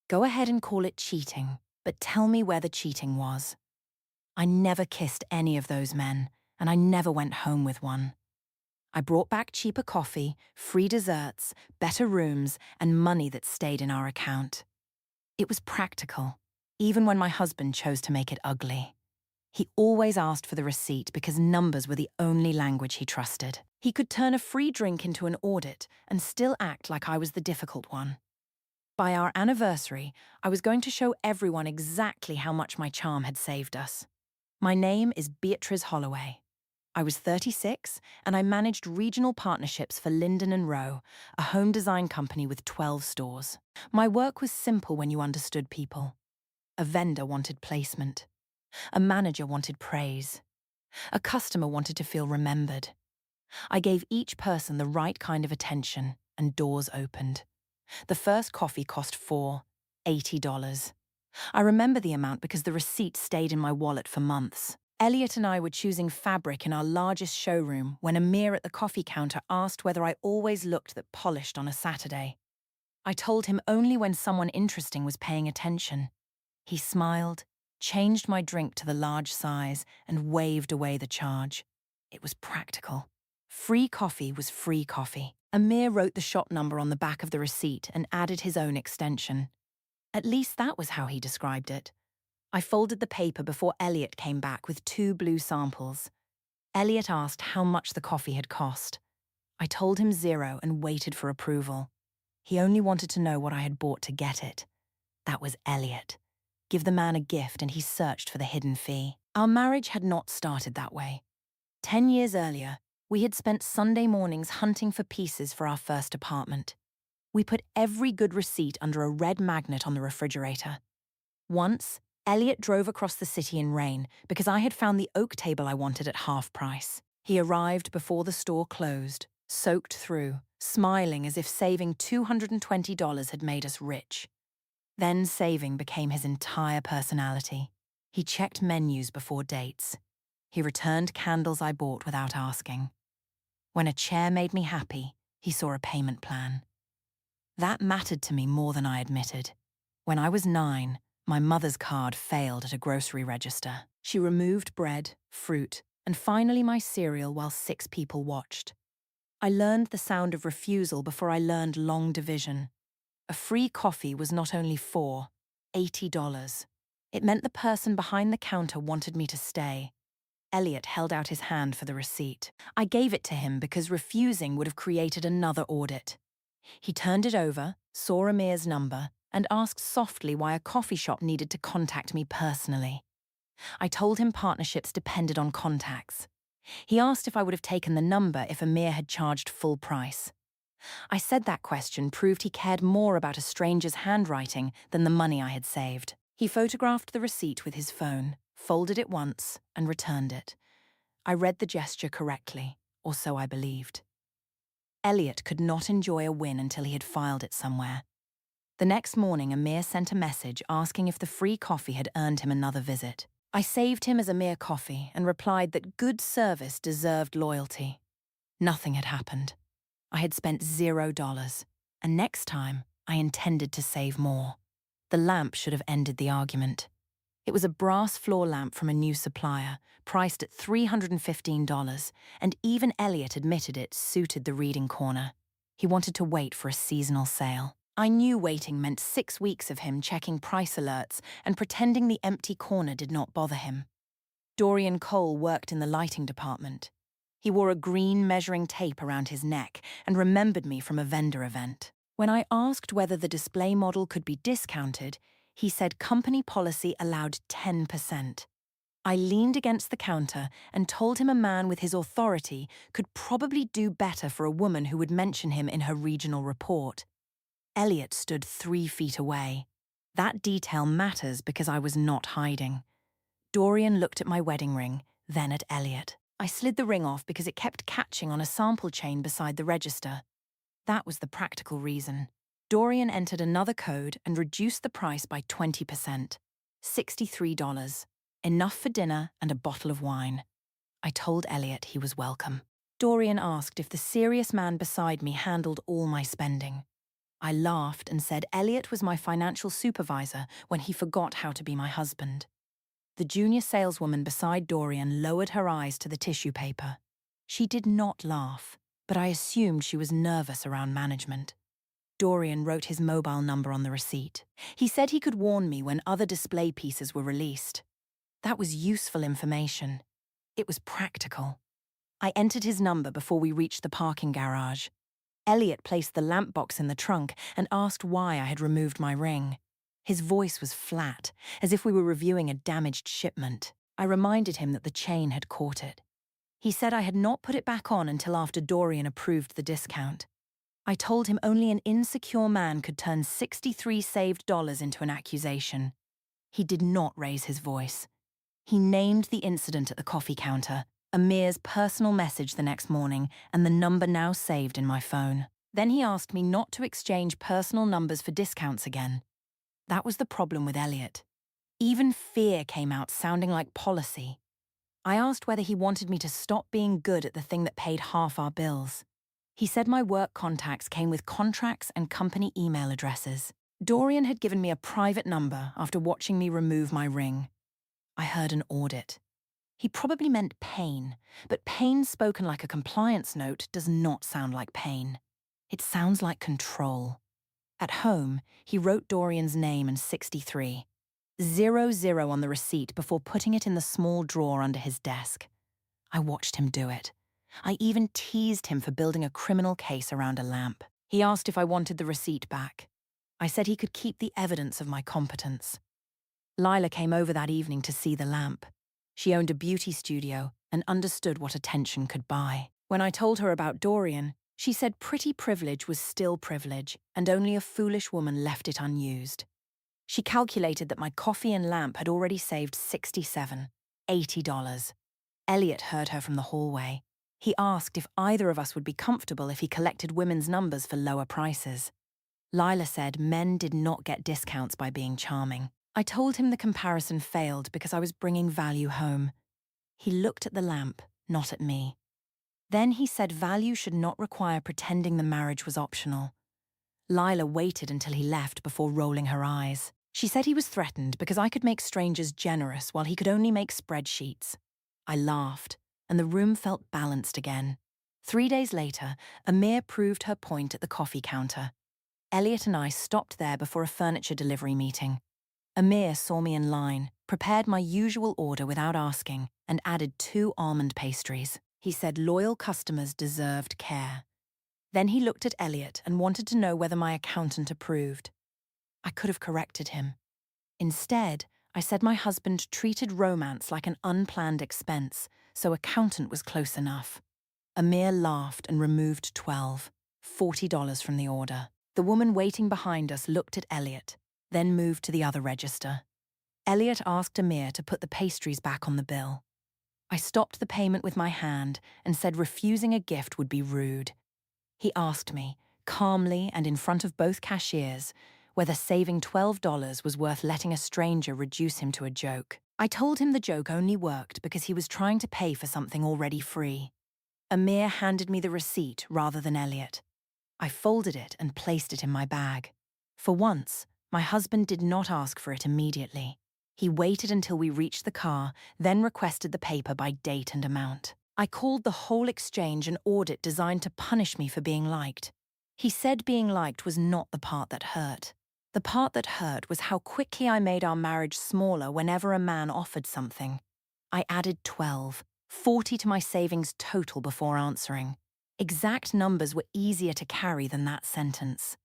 Go ahead and call it cheating, but tell me where the cheating was. I never kissed any of those men, and I never went home with one. I brought back cheaper coffee, free desserts, better rooms, and money that stayed in our account. It was practical, even when my husband chose to make it ugly. He always asked for the receipt because numbers were the only language he trusted. He could turn a free drink into an audit and still act like I was the difficult one. By our anniversary, I was going to show everyone exactly how much my charm had saved us. My name is Beatrice Holloway. I was 36, and I managed regional partnerships for Linden & Rowe, a home design company with 12 stores. My work was simple when you understood people. A vendor wanted placement. A manager wanted praise. A customer wanted to feel remembered. I gave each person the right kind of attention, and doors opened. The first coffee cost $80. I remember the amount because the receipt stayed in my wallet for months. Elliot and I were choosing fabric in our largest showroom when Amir at the coffee counter asked whether I always looked that polished on a Saturday. I told him only when someone interesting was paying attention. He smiled, changed my drink to the large size, and waved away the charge. It was practical. Free coffee was free coffee. Amir wrote the shop number on the back of the receipt and added his own extension. At least that was how he described it. I folded the paper before Elliot came back with 2 blue samples. Elliot asked how much the coffee had cost. I told him 0 and waited for approval. He only wanted to know what I had bought to get it. That was Elliot. Give the man a gift and he searched for the hidden fee. Our marriage had not started that way. 10 years earlier, we had spent Sunday mornings hunting for pieces for our first apartment. We put every good receipt under a red magnet on the refrigerator. Once, Elliot drove across the city in rain because I had found the oak table I wanted at half price. He arrived before the store closed, soaked through, smiling as if saving $220 had made us rich. Then saving became his entire personality. He checked menus before dates. He returned candles I bought without asking. When a chair made me happy, he saw a payment plan. That mattered to me more than I admitted. When I was 9, my mother's card failed at a grocery register. She removed bread, fruit, and finally my cereal while 6 people watched. I learned the sound of refusal before I learned long division. A free coffee was not only $80. It meant the person behind the counter wanted me to stay. Elliot held out his hand for the receipt. I gave it to him because refusing would have created another audit. He turned it over, saw Amir's number, and asked softly why a coffee shop needed to contact me personally. I told him partnerships depended on contacts. He asked if I would have taken the number if Amir had charged full price. I said that question proved he cared more about a stranger's handwriting than the money I had saved. He photographed the receipt with his phone, folded it once, and returned it. I read the gesture correctly, or so I believed. Elliot could not enjoy a win until he had filed it somewhere. The next morning, Amir sent a message asking if the free coffee had earned him another visit. I saved him as Amir Coffee and replied that good service deserved loyalty. Nothing had happened. I had spent $0, and next time, I intended to save more. The lamp should have ended the argument. It was a brass floor lamp from a new supplier, priced at $315, and even Elliot admitted it suited the reading corner. He wanted to wait for a seasonal sale. I knew waiting meant 6 weeks of him checking price alerts and pretending the empty corner did not bother him. Dorian Cole worked in the lighting department. He wore a green measuring tape around his neck and remembered me from a vendor event. When I asked whether the display model could be discounted, he said company policy allowed 10%. I leaned against the counter and told him a man with his authority could probably do better for a woman who would mention him in her regional report. Elliot stood 3 feet away. That detail matters because I was not hiding. Dorian looked at my wedding ring, then at Elliot. I slid the ring off because it kept catching on a sample chain beside the register. That was the practical reason. Dorian entered another code and reduced the price by 20%. $63. Enough for dinner and a bottle of wine. I told Elliot he was welcome. Dorian asked if the serious man beside me handled all my spending. I laughed and said Elliot was my financial supervisor when he forgot how to be my husband. The junior saleswoman beside Dorian lowered her eyes to the tissue paper. She did not laugh, but I assumed she was nervous around management. Dorian wrote his mobile number on the receipt. He said he could warn me when other display pieces were released. That was useful information. It was practical. I entered his number before we reached the parking garage. Elliot placed the lamp box in the trunk and asked why I had removed my ring. His voice was flat, as if we were reviewing a damaged shipment. I reminded him that the chain had caught it. He said I had not put it back on until after Dorian approved the discount. I told him only an insecure man could turn 63 saved dollars into an accusation. He did not raise his voice. He named the incident at the coffee counter, Amir's personal message the next morning, and the number now saved in my phone. Then he asked me not to exchange personal numbers for discounts again. That was the problem with Elliot. Even fear came out sounding like policy. I asked whether he wanted me to stop being good at the thing that paid half our bills. He said my work contacts came with contracts and company email addresses. Dorian had given me a private number after watching me remove my ring. I heard an audit. He probably meant pain, but pain spoken like a compliance note does not sound like pain. It sounds like control. At home, he wrote Dorian's name and 63. 00 on the receipt before putting it in the small drawer under his desk. I watched him do it. I even teased him for building a criminal case around a lamp. He asked if I wanted the receipt back. I said he could keep the evidence of my competence. Lila came over that evening to see the lamp. She owned a beauty studio and understood what attention could buy. When I told her about Dorian, she said pretty privilege was still privilege and only a foolish woman left it unused. She calculated that my coffee and lamp had already saved $67, $80. Elliot heard her from the hallway. He asked if either of us would be comfortable if he collected women's numbers for lower prices. Lila said men did not get discounts by being charming. I told him the comparison failed because I was bringing value home. He looked at the lamp, not at me. Then he said value should not require pretending the marriage was optional. Lila waited until he left before rolling her eyes. She said he was threatened because I could make strangers generous while he could only make spreadsheets. I laughed, and the room felt balanced again. 3 days later, Amir proved her point at the coffee counter. Elliot and I stopped there before a furniture delivery meeting. Amir saw me in line, prepared my usual order without asking, and added 2 almond pastries. He said loyal customers deserved care. Then he looked at Elliot and wanted to know whether my accountant approved. I could have corrected him. Instead, I said my husband treated romance like an unplanned expense, so accountant was close enough. Amir laughed and removed $40 from the order. The woman waiting behind us looked at Elliot, then moved to the other register. Elliot asked Amir to put the pastries back on the bill. I stopped the payment with my hand and said refusing a gift would be rude. He asked me, calmly and in front of both cashiers, whether saving $12 was worth letting a stranger reduce him to a joke. I told him the joke only worked because he was trying to pay for something already free. Amir handed me the receipt rather than Elliot. I folded it and placed it in my bag. For once, my husband did not ask for it immediately. He waited until we reached the car, then requested the paper by date and amount. I called the whole exchange an audit designed to punish me for being liked. He said being liked was not the part that hurt. The part that hurt was how quickly I made our marriage smaller whenever a man offered something. I added 40 to my savings total before answering. Exact numbers were easier to carry than that sentence.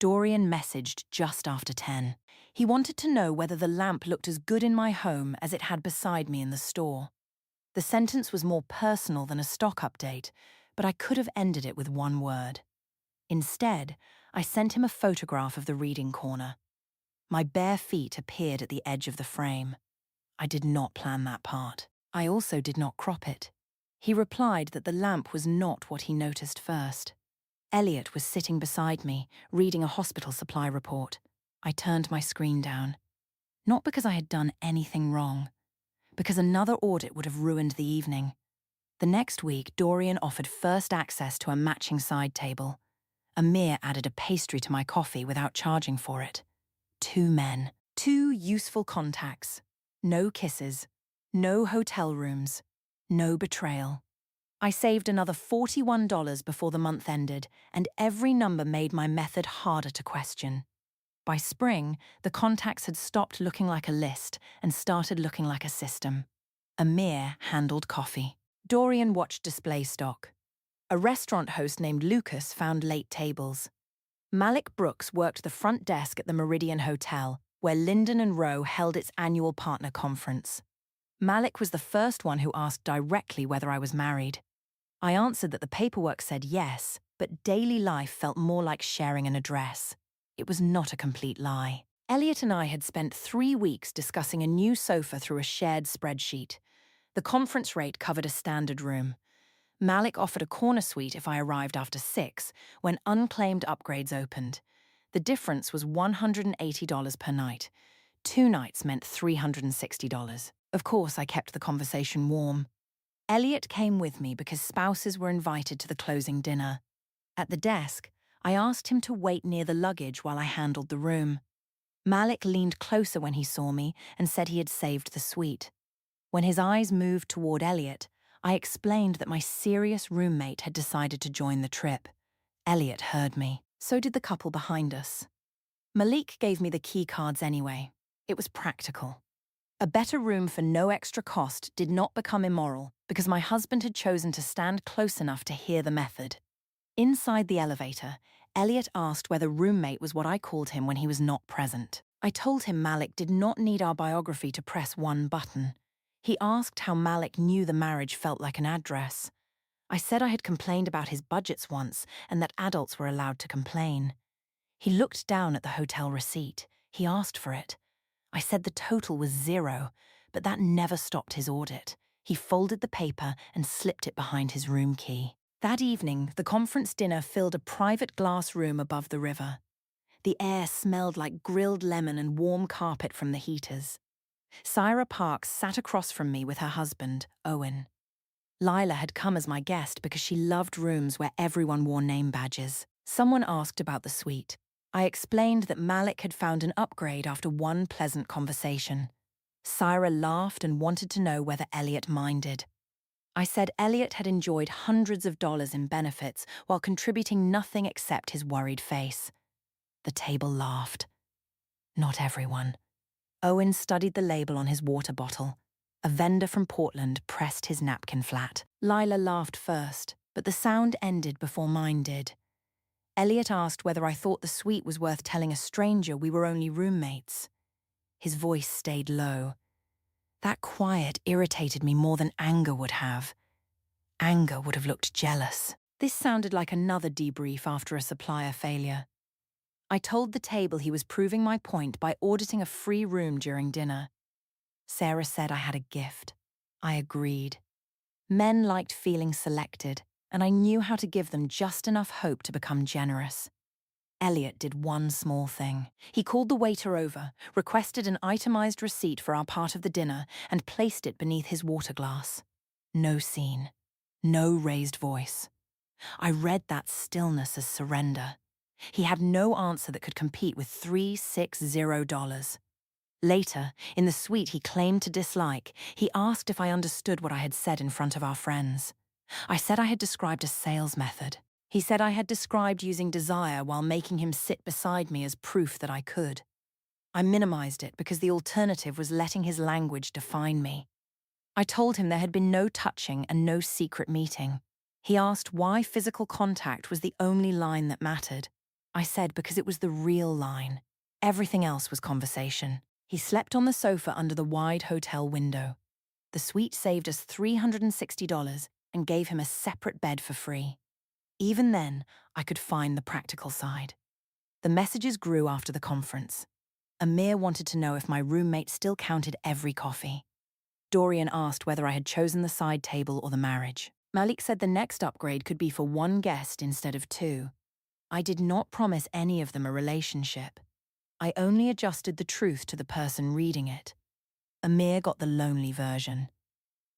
Dorian messaged just after 10. He wanted to know whether the lamp looked as good in my home as it had beside me in the store. The sentence was more personal than a stock update, but I could have ended it with one word. Instead, I sent him a photograph of the reading corner. My bare feet appeared at the edge of the frame. I did not plan that part. I also did not crop it. He replied that the lamp was not what he noticed first. Elliot was sitting beside me, reading a hospital supply report. I turned my screen down. Not because I had done anything wrong, because another audit would have ruined the evening. The next week, Dorian offered first access to a matching side table. Amir added a pastry to my coffee without charging for it. 2 men, 2 useful contacts. No kisses, no hotel rooms, no betrayal. I saved another $41 before the month ended, and every number made my method harder to question. By spring, the contacts had stopped looking like a list and started looking like a system. Amir handled coffee. Dorian watched display stock. A restaurant host named Lucas found late tables. Malik Brooks worked the front desk at the Meridian Hotel, where Linden and Rowe held its annual partner conference. Malik was the first one who asked directly whether I was married. I answered that the paperwork said yes, but daily life felt more like sharing an address. It was not a complete lie. Elliot and I had spent 3 weeks discussing a new sofa through a shared spreadsheet. The conference rate covered a standard room. Malik offered a corner suite if I arrived after 6, when unclaimed upgrades opened. The difference was $180 per night. 2 nights meant $360. Of course, I kept the conversation warm. Elliot came with me because spouses were invited to the closing dinner. At the desk, I asked him to wait near the luggage while I handled the room. Malik leaned closer when he saw me and said he had saved the suite. When his eyes moved toward Elliot, I explained that my serious roommate had decided to join the trip. Elliot heard me. So did the couple behind us. Malik gave me the key cards anyway. It was practical. A better room for no extra cost did not become immoral because my husband had chosen to stand close enough to hear the method. Inside the elevator, Elliot asked whether roommate was what I called him when he was not present. I told him Malik did not need our biography to press one button. He asked how Malik knew the marriage felt like an address. I said I had complained about his budgets once and that adults were allowed to complain. He looked down at the hotel receipt. He asked for it. I said the total was 0, but that never stopped his audit. He folded the paper and slipped it behind his room key. That evening, the conference dinner filled a private glass room above the river. The air smelled like grilled lemon and warm carpet from the heaters. Syra Parks sat across from me with her husband, Owen. Lila had come as my guest because she loved rooms where everyone wore name badges. Someone asked about the suite. I explained that Malik had found an upgrade after one pleasant conversation. Syra laughed and wanted to know whether Elliot minded. I said Elliot had enjoyed hundreds of dollars in benefits while contributing nothing except his worried face. The table laughed. Not everyone. Owen studied the label on his water bottle. A vendor from Portland pressed his napkin flat. Lila laughed first, but the sound ended before mine did. Elliot asked whether I thought the suite was worth telling a stranger we were only roommates. His voice stayed low. That quiet irritated me more than anger would have. Anger would have looked jealous. This sounded like another debrief after a supplier failure. I told the table he was proving my point by auditing a free room during dinner. Sarah said I had a gift. I agreed. Men liked feeling selected, and I knew how to give them just enough hope to become generous. Elliot did one small thing. He called the waiter over, requested an itemized receipt for our part of the dinner, and placed it beneath his water glass. No scene. No raised voice. I read that stillness as surrender. He had no answer that could compete with $360. Later, in the suite he claimed to dislike, he asked if I understood what I had said in front of our friends. I said I had described a sales method. He said I had described using desire while making him sit beside me as proof that I could. I minimized it because the alternative was letting his language define me. I told him there had been no touching and no secret meeting. He asked why physical contact was the only line that mattered. I said because it was the real line. Everything else was conversation. He slept on the sofa under the wide hotel window. The suite saved us $360 and gave him a separate bed for free. Even then, I could find the practical side. The messages grew after the conference. Amir wanted to know if my roommate still counted every coffee. Dorian asked whether I had chosen the side table or the marriage. Malik said the next upgrade could be for 1 guest instead of 2. I did not promise any of them a relationship. I only adjusted the truth to the person reading it. Amir got the lonely version.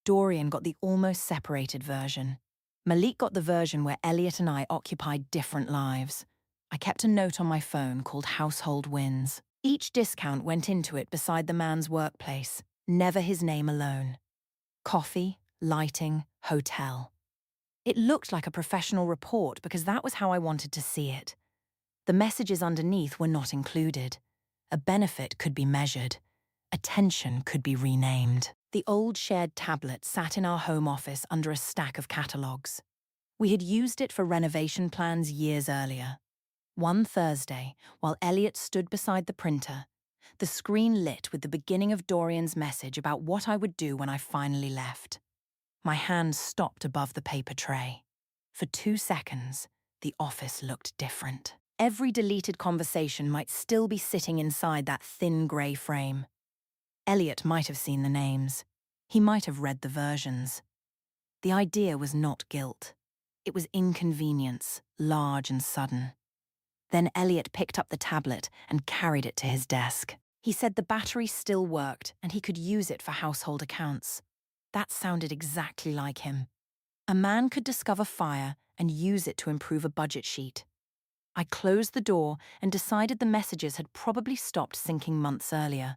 Dorian got the almost separated version. Malik got the version where Elliot and I occupied different lives. I kept a note on my phone called Household Wins. Each discount went into it beside the man's workplace, never his name alone. Coffee, lighting, hotel. It looked like a professional report because that was how I wanted to see it. The messages underneath were not included. A benefit could be measured. Attention could be renamed. The old shared tablet sat in our home office under a stack of catalogues. We had used it for renovation plans years earlier. One Thursday, while Elliot stood beside the printer, the screen lit with the beginning of Dorian's message about what I would do when I finally left. My hand stopped above the paper tray. For 2 seconds, the office looked different. Every deleted conversation might still be sitting inside that thin grey frame. Elliot might have seen the names. He might have read the versions. The idea was not guilt. It was inconvenience, large and sudden. Then Elliot picked up the tablet and carried it to his desk. He said the battery still worked and he could use it for household accounts. That sounded exactly like him. A man could discover fire and use it to improve a budget sheet. I closed the door and decided the messages had probably stopped syncing months earlier.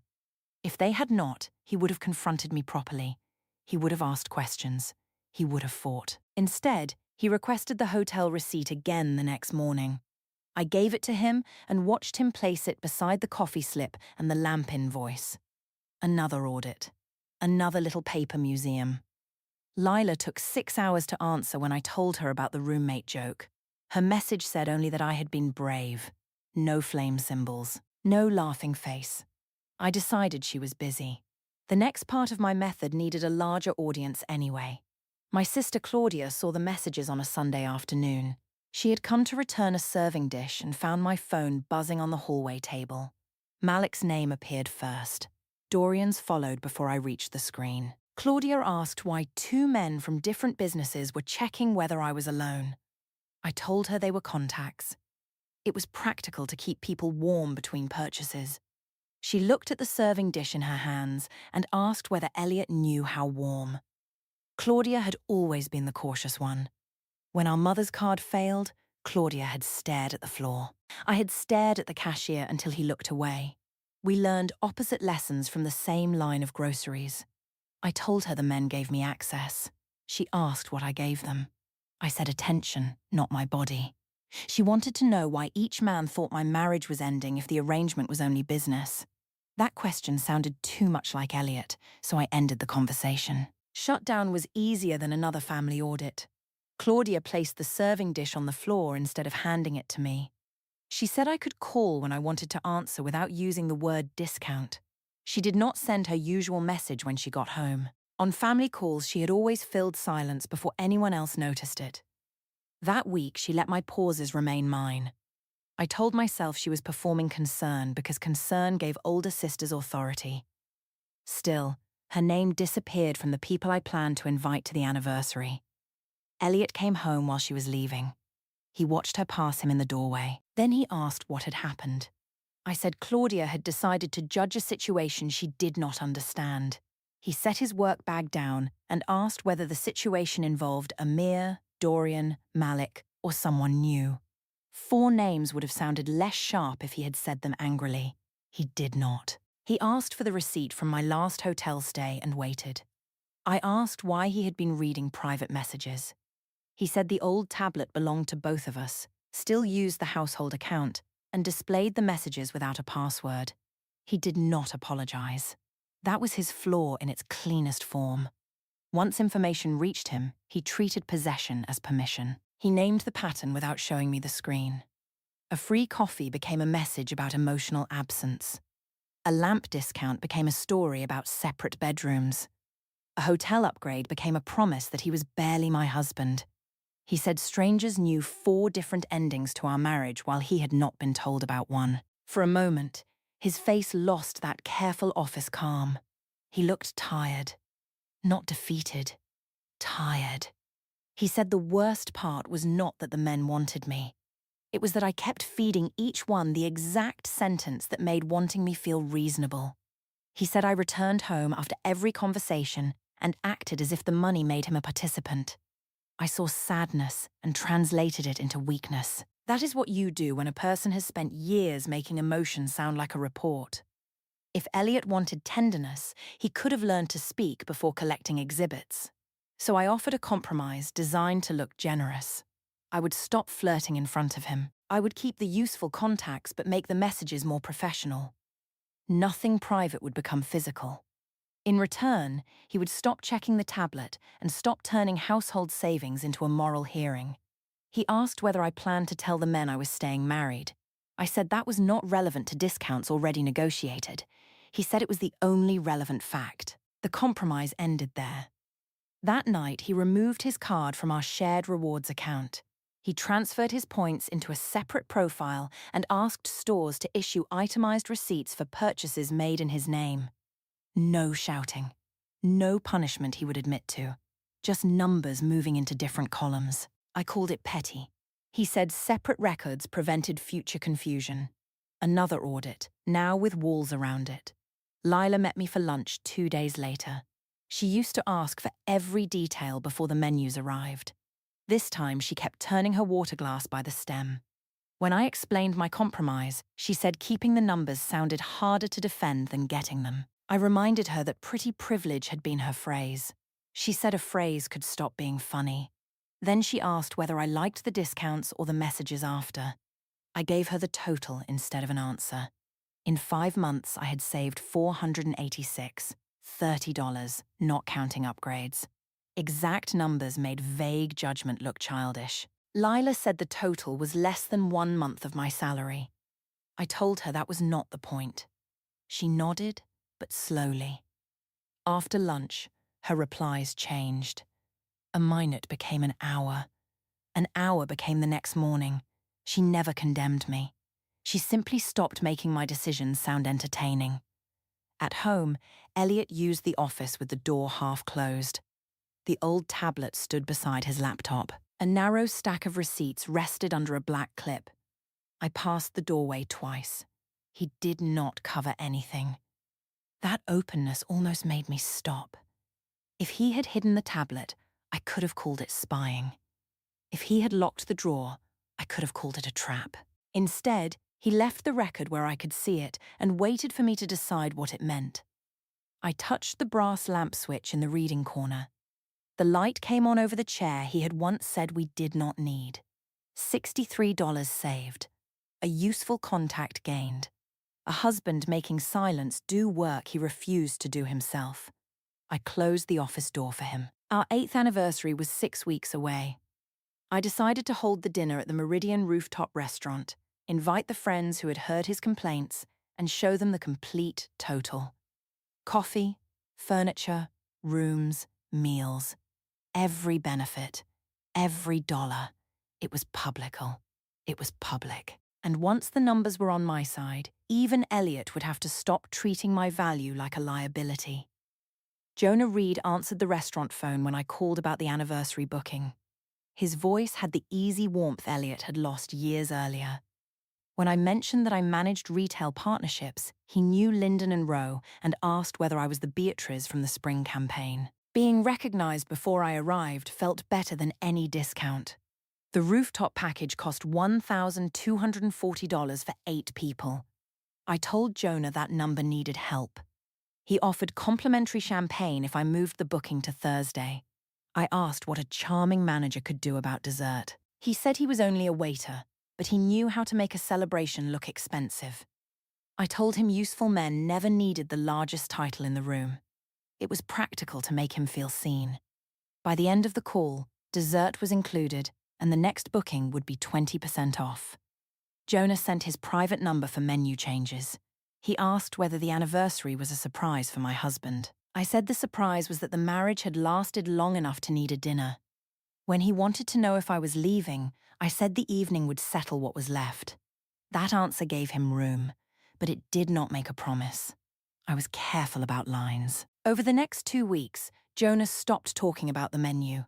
If they had not, he would have confronted me properly. He would have asked questions. He would have fought. Instead, he requested the hotel receipt again the next morning. I gave it to him and watched him place it beside the coffee slip and the lamp invoice. Another audit. Another little paper museum. Lila took 6 hours to answer when I told her about the roommate joke. Her message said only that I had been brave. No flame symbols. No laughing face. I decided she was busy. The next part of my method needed a larger audience anyway. My sister Claudia saw the messages on a Sunday afternoon. She had come to return a serving dish and found my phone buzzing on the hallway table. Malik's name appeared first. Dorian's followed before I reached the screen. Claudia asked why 2 men from different businesses were checking whether I was alone. I told her they were contacts. It was practical to keep people warm between purchases. She looked at the serving dish in her hands and asked whether Elliot knew how warm. Claudia had always been the cautious one. When our mother's card failed, Claudia had stared at the floor. I had stared at the cashier until he looked away. We learned opposite lessons from the same line of groceries. I told her the men gave me access. She asked what I gave them. I said attention, not my body. She wanted to know why each man thought my marriage was ending if the arrangement was only business. That question sounded too much like Elliot, so I ended the conversation. Shutdown was easier than another family audit. Claudia placed the serving dish on the floor instead of handing it to me. She said I could call when I wanted to answer without using the word discount. She did not send her usual message when she got home. On family calls, she had always filled silence before anyone else noticed it. That week, she let my pauses remain mine. I told myself she was performing concern because concern gave older sisters authority. Still, her name disappeared from the people I planned to invite to the anniversary. Elliot came home while she was leaving. He watched her pass him in the doorway. Then he asked what had happened. I said Claudia had decided to judge a situation she did not understand. He set his work bag down and asked whether the situation involved Amir, Dorian, Malik, or someone new. 4 names would have sounded less sharp if he had said them angrily. He did not. He asked for the receipt from my last hotel stay and waited. I asked why he had been reading private messages. He said the old tablet belonged to both of us, still used the household account, and displayed the messages without a password. He did not apologize. That was his flaw in its cleanest form. Once information reached him, he treated possession as permission. He named the pattern without showing me the screen. A free coffee became a message about emotional absence. A lamp discount became a story about separate bedrooms. A hotel upgrade became a promise that he was barely my husband. He said strangers knew 4 different endings to our marriage while he had not been told about one. For a moment, his face lost that careful office calm. He looked tired. Not defeated. Tired. He said the worst part was not that the men wanted me. It was that I kept feeding each one the exact sentence that made wanting me feel reasonable. He said I returned home after every conversation and acted as if the money made him a participant. I saw sadness and translated it into weakness. That is what you do when a person has spent years making emotion sound like a report. If Elliot wanted tenderness, he could have learned to speak before collecting exhibits. So I offered a compromise designed to look generous. I would stop flirting in front of him. I would keep the useful contacts but make the messages more professional. Nothing private would become physical. In return, he would stop checking the tablet and stop turning household savings into a moral hearing. He asked whether I planned to tell the men I was staying married. I said that was not relevant to discounts already negotiated. He said it was the only relevant fact. The compromise ended there. That night, he removed his card from our shared rewards account. He transferred his points into a separate profile and asked stores to issue itemized receipts for purchases made in his name. No shouting. No punishment he would admit to. Just numbers moving into different columns. I called it petty. He said separate records prevented future confusion. Another audit, now with walls around it. Lila met me for lunch 2 days later. She used to ask for every detail before the menus arrived. This time she kept turning her water glass by the stem. When I explained my compromise, she said keeping the numbers sounded harder to defend than getting them. I reminded her that pretty privilege had been her phrase. She said a phrase could stop being funny. Then she asked whether I liked the discounts or the messages after. I gave her the total instead of an answer. In 5 months, I had saved $486, $30, not counting upgrades. Exact numbers made vague judgment look childish. Lila said the total was less than 1 month of my salary. I told her that was not the point. She nodded, but slowly. After lunch, her replies changed. A minute became an hour. An hour became the next morning. She never condemned me. She simply stopped making my decisions sound entertaining. At home, Elliot used the office with the door half closed. The old tablet stood beside his laptop. A narrow stack of receipts rested under a black clip. I passed the doorway twice. He did not cover anything. That openness almost made me stop. If he had hidden the tablet, I could have called it spying. If he had locked the drawer, I could have called it a trap. Instead, he left the record where I could see it and waited for me to decide what it meant. I touched the brass lamp switch in the reading corner. The light came on over the chair he had once said we did not need. $63 saved. A useful contact gained. A husband making silence do work he refused to do himself. I closed the office door for him. Our 8th anniversary was 6 weeks away. I decided to hold the dinner at the Meridian rooftop restaurant, invite the friends who had heard his complaints, and show them the complete total. Coffee, furniture, rooms, meals. Every benefit, every dollar. It was publical. It was public. And once the numbers were on my side, even Elliot would have to stop treating my value like a liability. Jonah Reed answered the restaurant phone when I called about the anniversary booking. His voice had the easy warmth Elliot had lost years earlier. When I mentioned that I managed retail partnerships, he knew Lyndon and Rowe and asked whether I was the Beatrice from the spring campaign. Being recognized before I arrived felt better than any discount. The rooftop package cost $1,240 for 8 people. I told Jonah that number needed help. He offered complimentary champagne if I moved the booking to Thursday. I asked what a charming manager could do about dessert. He said he was only a waiter, but he knew how to make a celebration look expensive. I told him useful men never needed the largest title in the room. It was practical to make him feel seen. By the end of the call, dessert was included, and the next booking would be 20% off. Jonah sent his private number for menu changes. He asked whether the anniversary was a surprise for my husband. I said the surprise was that the marriage had lasted long enough to need a dinner. When he wanted to know if I was leaving, I said the evening would settle what was left. That answer gave him room, but it did not make a promise. I was careful about lines. Over the next 2 weeks, Jonah stopped talking about the menu.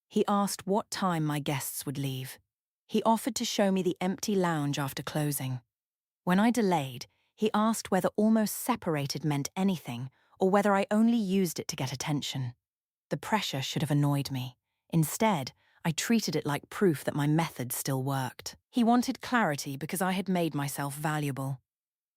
He asked what time my guests would leave. He offered to show me the empty lounge after closing. When I delayed, he asked whether almost separated meant anything or whether I only used it to get attention. The pressure should have annoyed me. Instead, I treated it like proof that my method still worked. He wanted clarity because I had made myself valuable.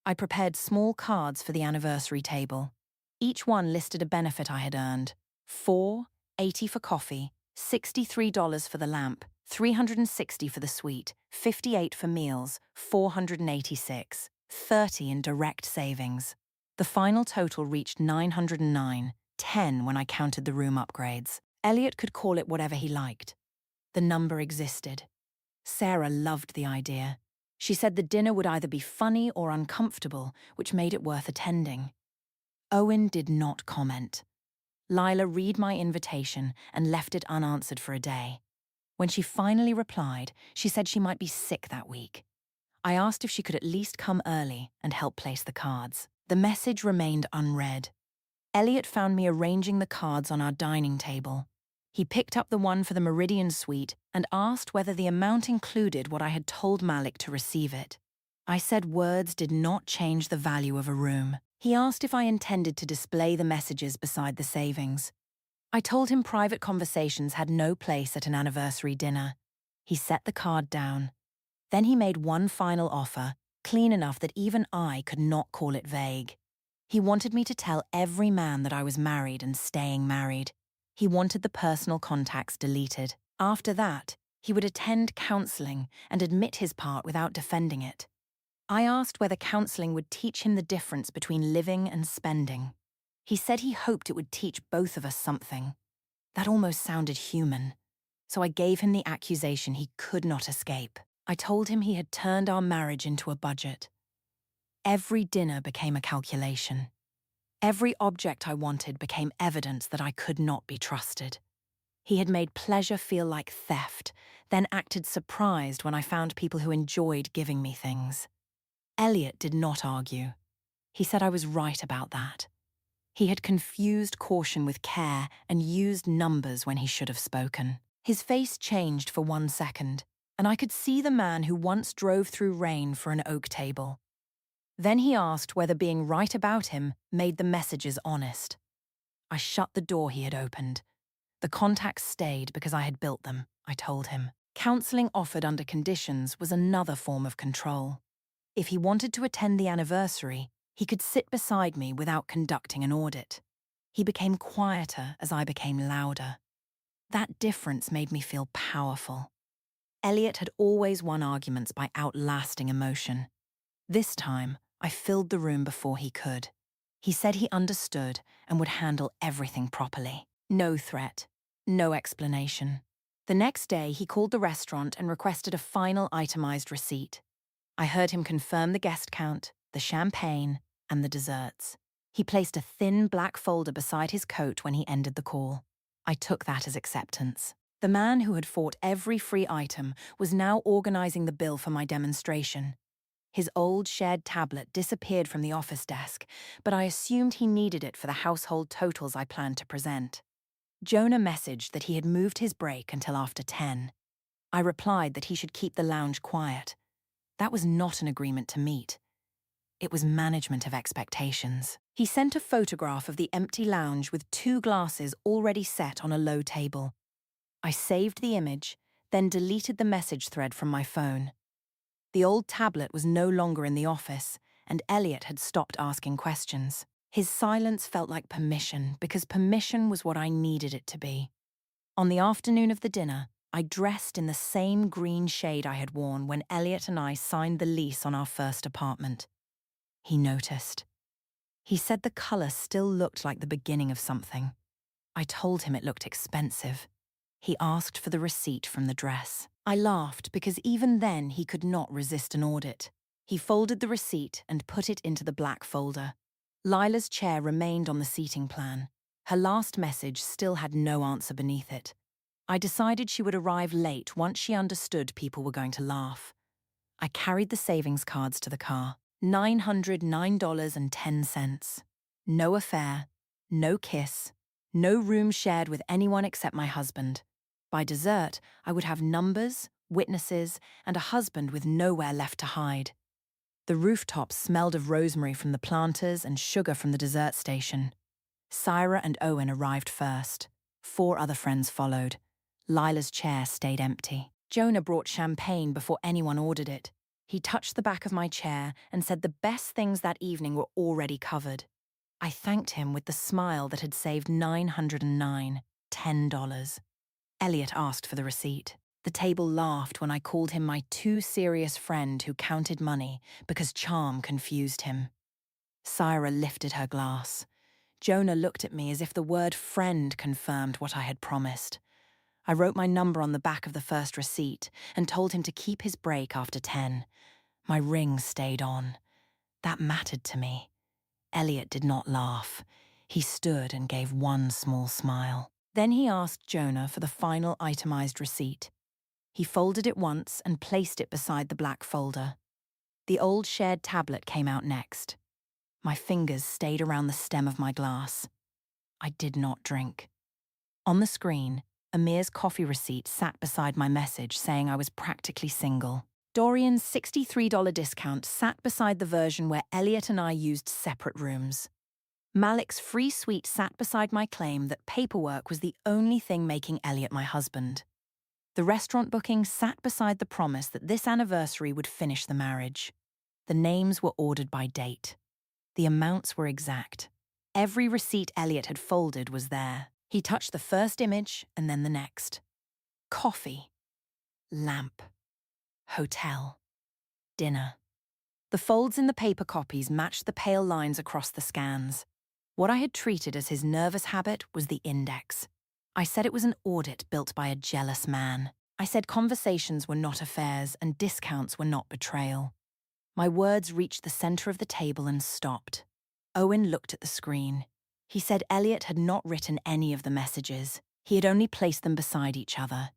I prepared small cards for the anniversary table. Each one listed a benefit I had earned. $4.80 for coffee, $63 for the lamp, $360 for the suite, $58 for meals, $486, $30 in direct savings. The final total reached $909, $10 when I counted the room upgrades. Elliot could call it whatever he liked. The number existed. Sarah loved the idea. She said the dinner would either be funny or uncomfortable, which made it worth attending. Owen did not comment. Lila read my invitation and left it unanswered for a day. When she finally replied, she said she might be sick that week. I asked if she could at least come early and help place the cards. The message remained unread. Elliot found me arranging the cards on our dining table. He picked up the one for the Meridian suite and asked whether the amount included what I had told Malik to receive it. I said words did not change the value of a room. He asked if I intended to display the messages beside the savings. I told him private conversations had no place at an anniversary dinner. He set the card down. Then he made one final offer, clean enough that even I could not call it vague. He wanted me to tell every man that I was married and staying married. He wanted the personal contacts deleted. After that, he would attend counseling and admit his part without defending it. I asked whether counseling would teach him the difference between living and spending. He said he hoped it would teach both of us something. That almost sounded human. So I gave him the accusation he could not escape. I told him he had turned our marriage into a budget. Every dinner became a calculation. Every object I wanted became evidence that I could not be trusted. He had made pleasure feel like theft, then acted surprised when I found people who enjoyed giving me things. Elliot did not argue. He said I was right about that. He had confused caution with care and used numbers when he should have spoken. His face changed for 1 second, and I could see the man who once drove through rain for an oak table. Then he asked whether being right about him made the messages honest. I shut the door he had opened. The contacts stayed because I had built them, I told him. Counseling offered under conditions was another form of control. If he wanted to attend the anniversary, he could sit beside me without conducting an audit. He became quieter as I became louder. That difference made me feel powerful. Elliot had always won arguments by outlasting emotion. This time, I filled the room before he could. He said he understood and would handle everything properly. No threat, no explanation. The next day, he called the restaurant and requested a final itemized receipt. I heard him confirm the guest count, the champagne, and the desserts. He placed a thin black folder beside his coat when he ended the call. I took that as acceptance. The man who had fought every free item was now organizing the bill for my demonstration. His old shared tablet disappeared from the office desk, but I assumed he needed it for the household totals I planned to present. Jonah messaged that he had moved his break until after 10. I replied that he should keep the lounge quiet. That was not an agreement to meet. It was management of expectations. He sent a photograph of the empty lounge with 2 glasses already set on a low table. I saved the image, then deleted the message thread from my phone. The old tablet was no longer in the office, and Elliot had stopped asking questions. His silence felt like permission, because permission was what I needed it to be. On the afternoon of the dinner, I dressed in the same green shade I had worn when Elliot and I signed the lease on our first apartment. He noticed. He said the color still looked like the beginning of something. I told him it looked expensive. He asked for the receipt from the dress. I laughed because even then he could not resist an audit. He folded the receipt and put it into the black folder. Lila's chair remained on the seating plan. Her last message still had no answer beneath it. I decided she would arrive late once she understood people were going to laugh. I carried the savings cards to the car. $909.10. No affair, no kiss, no room shared with anyone except my husband. By dessert, I would have numbers, witnesses, and a husband with nowhere left to hide. The rooftops smelled of rosemary from the planters and sugar from the dessert station. Syra and Owen arrived first. 4 other friends followed. Lila's chair stayed empty. Jonah brought champagne before anyone ordered it. He touched the back of my chair and said the best things that evening were already covered. I thanked him with the smile that had saved $909, $10. Elliot asked for the receipt. The table laughed when I called him my too serious friend who counted money because charm confused him. Syra lifted her glass. Jonah looked at me as if the word friend confirmed what I had promised. I wrote my number on the back of the first receipt and told him to keep his break after 10. My ring stayed on. That mattered to me. Elliot did not laugh. He stood and gave one small smile. Then he asked Jonah for the final itemized receipt. He folded it once and placed it beside the black folder. The old shared tablet came out next. My fingers stayed around the stem of my glass. I did not drink. On the screen, Amir's coffee receipt sat beside my message saying I was practically single. Dorian's $63 discount sat beside the version where Elliot and I used separate rooms. Malik's free suite sat beside my claim that paperwork was the only thing making Elliot my husband. The restaurant booking sat beside the promise that this anniversary would finish the marriage. The names were ordered by date. The amounts were exact. Every receipt Elliot had folded was there. He touched the first image and then the next. Coffee. Lamp. Hotel. Dinner. The folds in the paper copies matched the pale lines across the scans. What I had treated as his nervous habit was the index. I said it was an audit built by a jealous man. I said conversations were not affairs and discounts were not betrayal. My words reached the center of the table and stopped. Owen looked at the screen. He said Elliot had not written any of the messages. He had only placed them beside each other.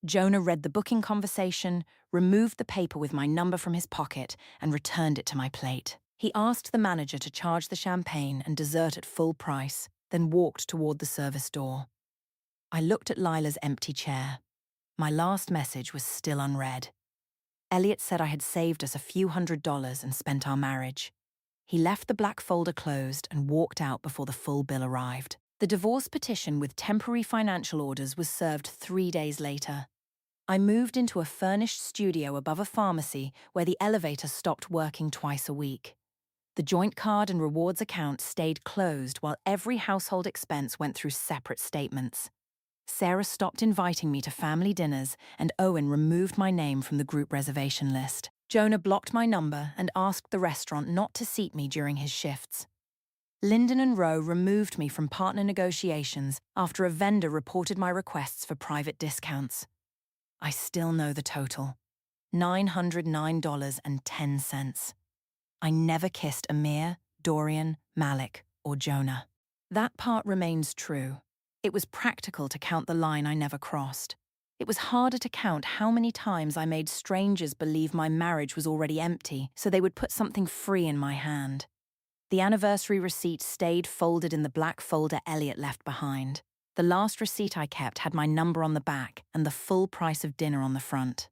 Jonah read the booking conversation, removed the paper with my number from his pocket, and returned it to my plate. He asked the manager to charge the champagne and dessert at full price, then walked toward the service door. I looked at Lila's empty chair. My last message was still unread. Elliot said I had saved us a few $100s and spent our marriage. He left the black folder closed and walked out before the full bill arrived. The divorce petition with temporary financial orders was served 3 days later. I moved into a furnished studio above a pharmacy where the elevator stopped working twice a week. The joint card and rewards account stayed closed while every household expense went through separate statements. Sarah stopped inviting me to family dinners and Owen removed my name from the group reservation list. Jonah blocked my number and asked the restaurant not to seat me during his shifts. Linden and Rowe removed me from partner negotiations after a vendor reported my requests for private discounts. I still know the total. $909.10. I never kissed Amir, Dorian, Malik, or Jonah. That part remains true. It was practical to count the line I never crossed. It was harder to count how many times I made strangers believe my marriage was already empty, so they would put something free in my hand. The anniversary receipt stayed folded in the black folder Elliot left behind. The last receipt I kept had my number on the back and the full price of dinner on the front.